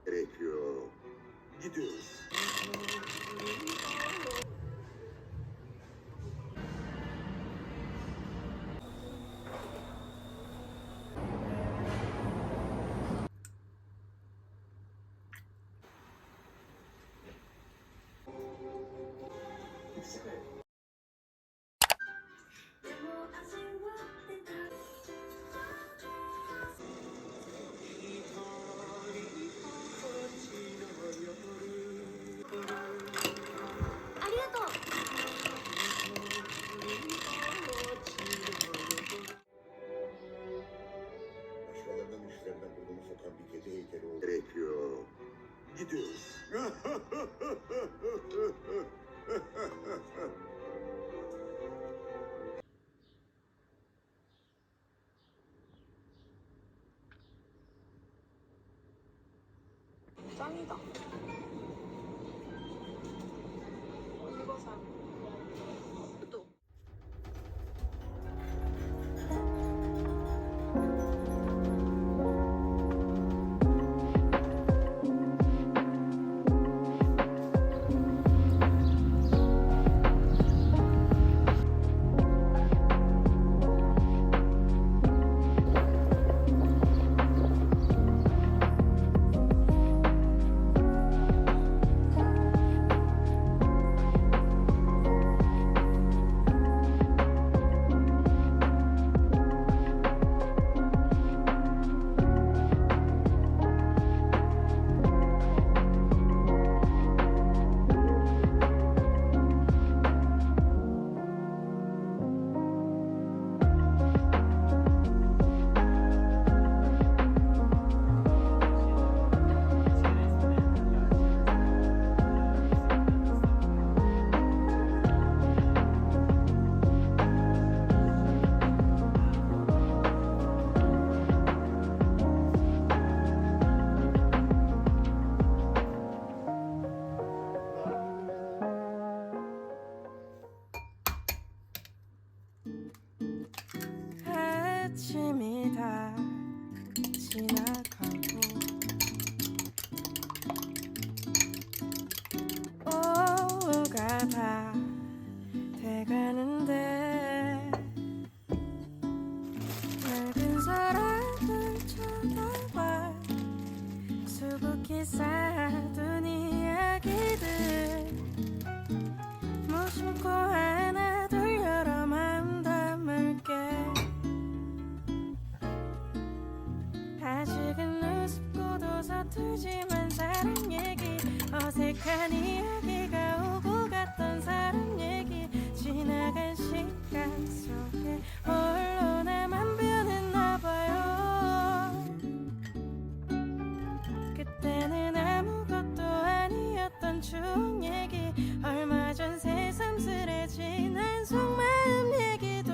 gerekiyor. Gidiyoruz. Başkalarının işlerine burnunu sokan bir kedi heykeli oldu. Gerekiyor. Gidiyoruz. 짱이다. 이거 사. 또. 아침이 다 지나가고 오후가 다 돼가는데 낡은 서랍을 쳐다봐 수북히 쌓아둔 이야기들 무심코 하나 둘 여러 마음 담을게 아직은 우습고도 서툴지만 사랑 얘기 어색한 이야기가 오고 갔던 사람 얘기 지나간 시간 속에 홀로 나만 변했나 봐요 그때는 아무것도 아니었던 추억 얘기 얼마 전 새삼스레진 한 속마음 얘기도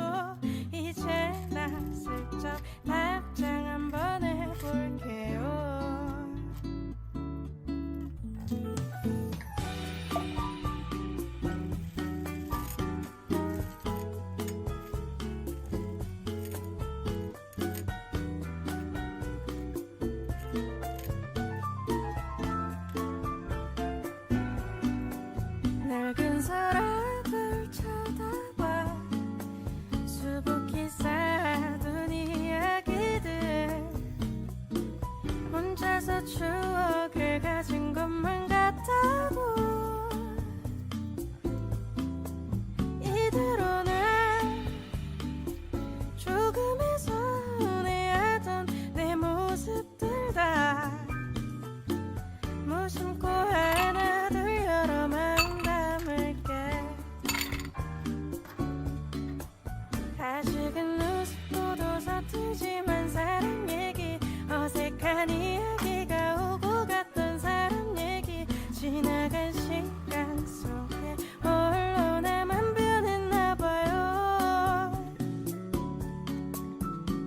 이제 나 슬쩍 답장 한번 해볼게요 낡은 서랍을 쳐다봐 수북히 쌓아둔 이야기들 혼자서 추억을 가진 것만 같아도 이대로는 조금의 서운해하던 내 모습들 다 무심코 하나 둘 여러 마음 담을게 아직은 우습고도 서툴지만 사랑 얘기 어색한 이야기가 오고 갔던 사람 얘기 지나간 시간 속에 홀로 나만 변했나 봐요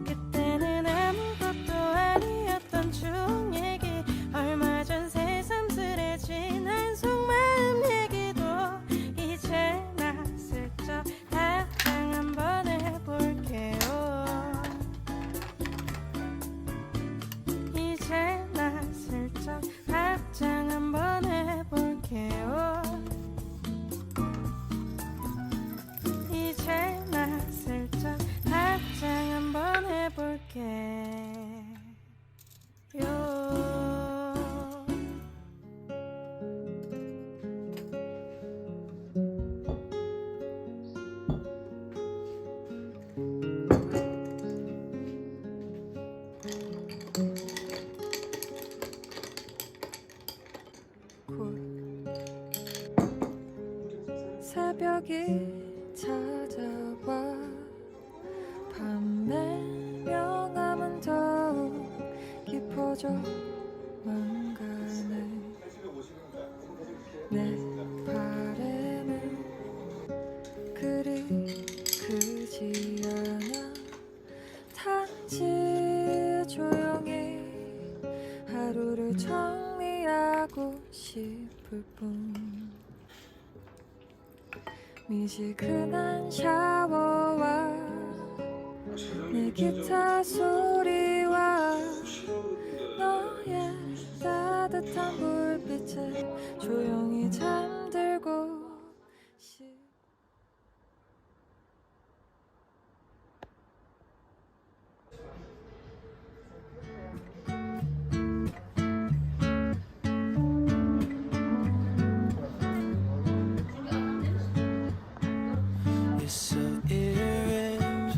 그때는 아무것도 아니었던 추억 얘기 얼마 전 새삼스레진 한 속마음 얘기도 이제 나 슬쩍 답장 한번 해볼게요 젖어만 가네. 내 바람은 그리 크지 않아. 단지 조용히 하루를 정리하고 싶을 뿐. 미지근한 샤워와 내 기타 소리와 너의 따뜻한 불빛에 조용히 잠들고 싶. You're so irreplaceable.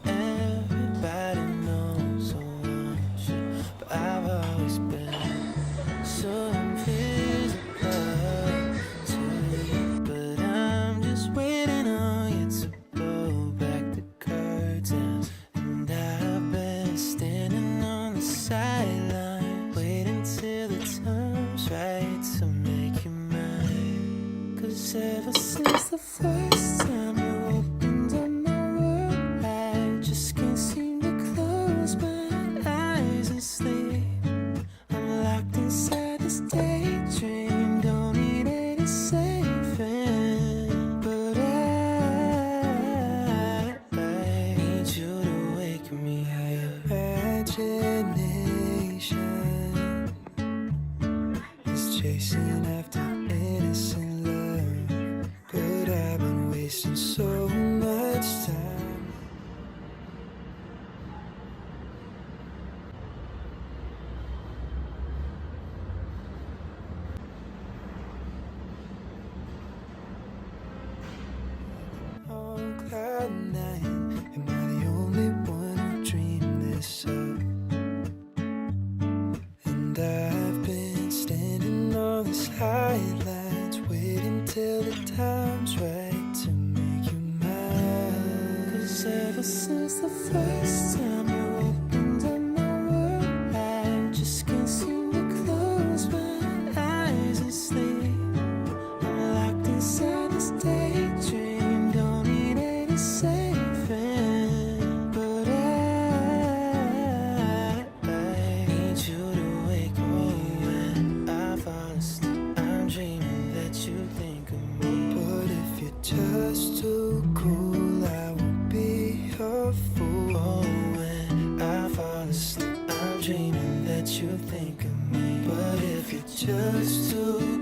Everybody knows I want you, but I've always been so invisible to you. But I'm just waiting on you to pull back the curtains, and I've been standing on the sideline, waiting till the time's right to make you mine. 'Cause ever since the first time you opened up my world, I just can't seem to close my eyes and sleep. I'm locked inside this daydream, don't need any saving. But I need you to wake me up. Imagination is chasing after innocent love, but I've been wasting so much time. On cloud nine, am I the only one who dreamed this up? And I've been standing on these highlights, waiting till the time's right to make you mine. 'Cause ever since the first time you opened up my world, I just can't seem to close my eyes and sleep. I'm locked inside this daydream, don't need any saving. But I need you to wake me when I fall asleep. I'm dreaming that you think of me. But if you're just too cool, I won't be a fool. Oh, when I fall asleep, I'm dreaming that you think of me. But if you're just too